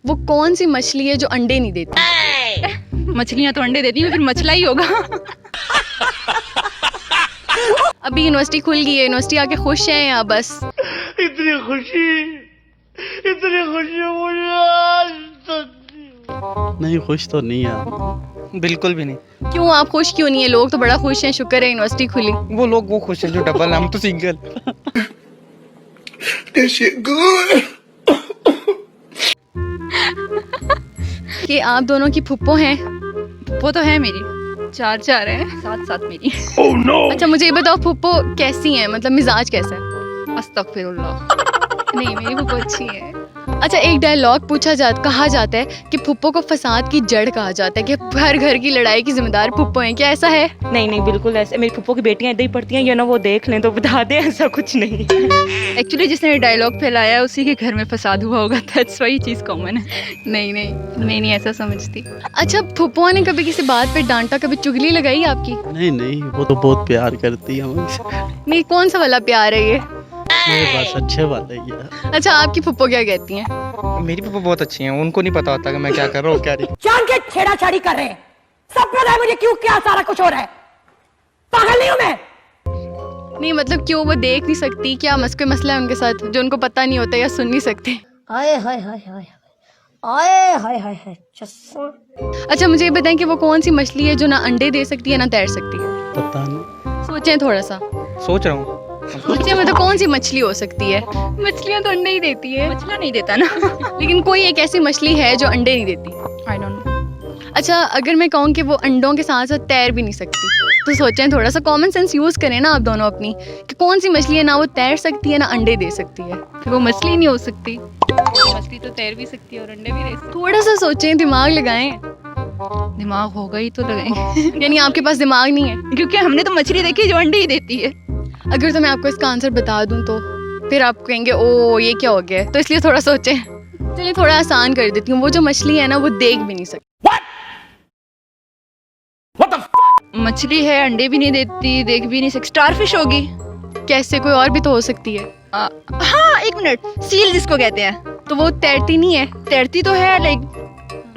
वो कौन सी मछली है जो अंडे नहीं देती? मछलियाँ तो अंडे देती हैं, फिर मछला ही होगा। अभी यूनिवर्सिटी खुल गई है, यूनिवर्सिटी आके खुश हैं या बस? इतनी खुशी मुझे आज तक नहीं, खुश तो नहीं है, बिल्कुल भी नहीं। क्यों, आप खुश क्यों नहीं है? लोग तो बड़ा खुश हैं, शुक्र है यूनिवर्सिटी खुली। वो खुश है जो डबल, हम तो सिंगल। कि आप दोनों की फुप्पो हैं? वो तो है मेरी, 4 है, 7 मेरी। अच्छा मुझे ये बताओ, फुप्पो कैसी हैं, मतलब मिजाज कैसा है? अस्तगफिरुल्लाह। नहीं, मेरी फुप्पो अच्छी है। अच्छा, एक डायलॉग कहा जाता है कि फुप्पो को फसाद की जड़ कहा जाता है, कि हर घर की लड़ाई की जिम्मेदार फुप्पो हैं। क्या ऐसा है? नहीं नहीं, बिल्कुल ऐसे मेरी फुप्पो की बेटियां इधर ही पढ़ती हैं, या ना वो देख लें तो बता दें, ऐसा कुछ नहीं। एक्चुअली जिसने डायलॉग फैलाया है उसी के घर में फसाद हुआ होगा, दैट्स व्हाई चीज़ कॉमन है। नहीं नहीं, मैं नहीं ऐसा समझती। अच्छा, फुप्पो ने कभी किसी बात पे डांटा, कभी चुगली लगाई आपकी? नहीं, वो तो बहुत प्यार करती है मुझसे। नहीं, कौन सा वाला प्यार है ये? बस अच्छे वाले ही है। अच्छा, आपकी फुप्पो क्या कहती हैं? मेरी पप्पा बहुत अच्छी हैं, उनको नहीं पता होता कि मैं क्या कर रहा हूँ, क्या नहीं। जान के छेड़ाछाड़ी कर रहे हैं, सब पता है मुझे क्यों क्या सारा कुछ हो रहा है। पागल नहीं हूं मैं। नहीं मतलब क्यों, वो देख नहीं सकती? क्या कोई मसला है उनके साथ जो उनको पता नहीं होता या सुन नहीं सकते? आए हाय हाय हाय आए हाय हाय हाय चस्सा। अच्छा मुझे ये बताएं कि वो कौन सी मछली है जो ना अंडे दे सकती है ना तैर सकती है? पता नहीं, सोचें थोड़ा सा, सोच रहा हूँ। सोचें, मतलब कौन सी मछली हो सकती है? मछलियाँ तो अंडे ही देती है। मछला नहीं देता ना। लेकिन कोई एक ऐसी मछली है जो अंडे नहीं देती। I don't know. अच्छा, अगर मैं कहूँ कि वो अंडों के साथ साथ तैर भी नहीं सकती, तो सोचें थोड़ा सा, कॉमन सेंस यूज़ करें ना आप दोनों अपनी, कि कौन सी मछली है ना वो तैर सकती है ना अंडे दे सकती है? फिर वो मछली नहीं हो सकती। मछली तो तैर भी सकती है और अंडे भी दे सकती थोड़ा सा सोचें, दिमाग लगाएं। है। दिमाग होगा ही तो लगाएंगे। यानी आपके पास दिमाग नहीं है? क्योंकि हमने तो मछली देखी जो अंडे ही देती है। अगर तो मैं आपको इसका आंसर बता दूं तो फिर आप कहेंगे ओ ये क्या हो गया, तो इसलिए थोड़ा सोचें। चलिए थोड़ा आसान कर देती हूँ, वो जो मछली है ना वो देख भी नहीं सकती। मछली है, अंडे भी नहीं देती, देख भी नहीं सकती। स्टारफिश होगी। कैसे, कोई और भी तो हो सकती है। हाँ, 1 मिनट, सील जिसको कहते हैं। तो वो तैरती नहीं है? तैरती तो है, लाइक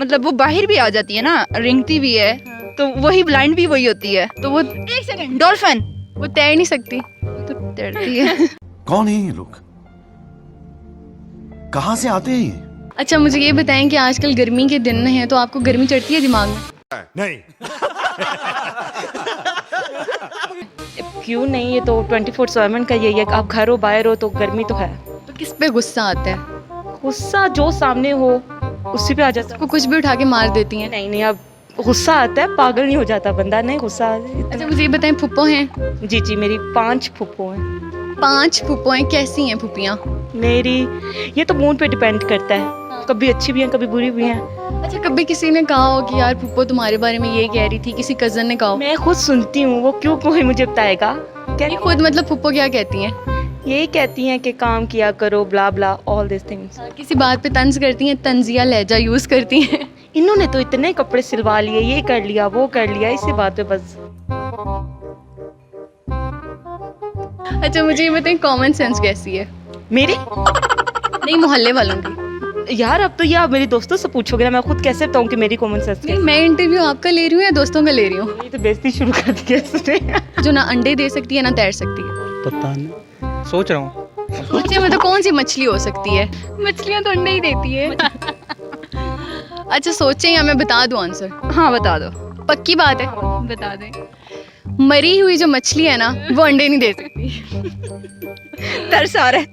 मतलब वो बाहर भी आ जाती है ना, रेंगती भी है, तो वही ब्लाइंड भी वही होती है। तो वो 1 सेकंड, डॉल्फिन। वो तैर नहीं सकती? तो तैरती है। कौन है ये लोग, कहाँ से आते हैं ये? अच्छा मुझे ये बताएं कि आजकल गर्मी के दिन हैं, तो आपको गर्मी चढ़ती है दिमाग में? नहीं। क्यों नहीं, ये तो 24/7 का यही है, आप घर हो बाहर हो तो गर्मी तो है। तो किस पे गुस्सा आता है? गुस्सा जो सामने हो उसी पे आ जाता है। को कुछ भी उठा के मार देती हैं? नहीं नहीं, अब गुस्सा आता है, पागल नहीं हो जाता बंदा, नहीं गुस्सा। अच्छा मुझे ये बताएं, फुप्पो हैं? जी जी, मेरी 5 फुप्पो हैं। 5 फुप्पो हैं, कैसी हैं फुप्पियाँ? मेरी ये तो मूड पे डिपेंड करता है, कभी अच्छी भी हैं कभी बुरी भी हैं। अच्छा, कभी किसी ने कहा हो कि यार फुप्पो तुम्हारे बारे में ये कह रही थी, किसी कजन ने कहा हो? मैं खुद सुनती हूँ, वो क्यों कोई मुझे बताएगा? ये खुद मतलब फुप्पो क्या कहती हैं? यही कहती हैं कि काम किया करो, ब्ला ब्ला, ऑल दिस थिंग्स। किसी बात पे तंज करती हैं, तंजिया लहजा यूज करती हैं? इन्होंने तो इतने कपड़े सिलवा लिए, ये कर लिया वो कर लिया, इसी बात पे बस। अच्छा मुझे ये बताएं, कॉमन सेंस कैसी है? मेरी नहीं, मोहल्ले वालों की। यार अब तो ये आप मेरी दोस्तों से पूछोगे ना, मैं खुद कैसे बताऊँ कि मेरी कॉमन सेंस नहीं, मैं इंटरव्यू आपका ले रही हूँ या दोस्तों का ले रही हूँ? ये तो बेइज्जती शुरू कर दी है इसने। जो ना अंडे दे सकती है ना तैर सकती है? पता नहीं। सोच रहा हूँ। सोचिए, मतलब कौन सी मछली हो सकती है? मछलियाँ तो अंडे ही देती है। अच्छा सोचें या मैं बता दूं आंसर? हाँ बता दो। पक्की बात है? बता दे। मरी हुई जो मछली है ना वो अंडे नहीं दे सकती। तरस आ रहा है।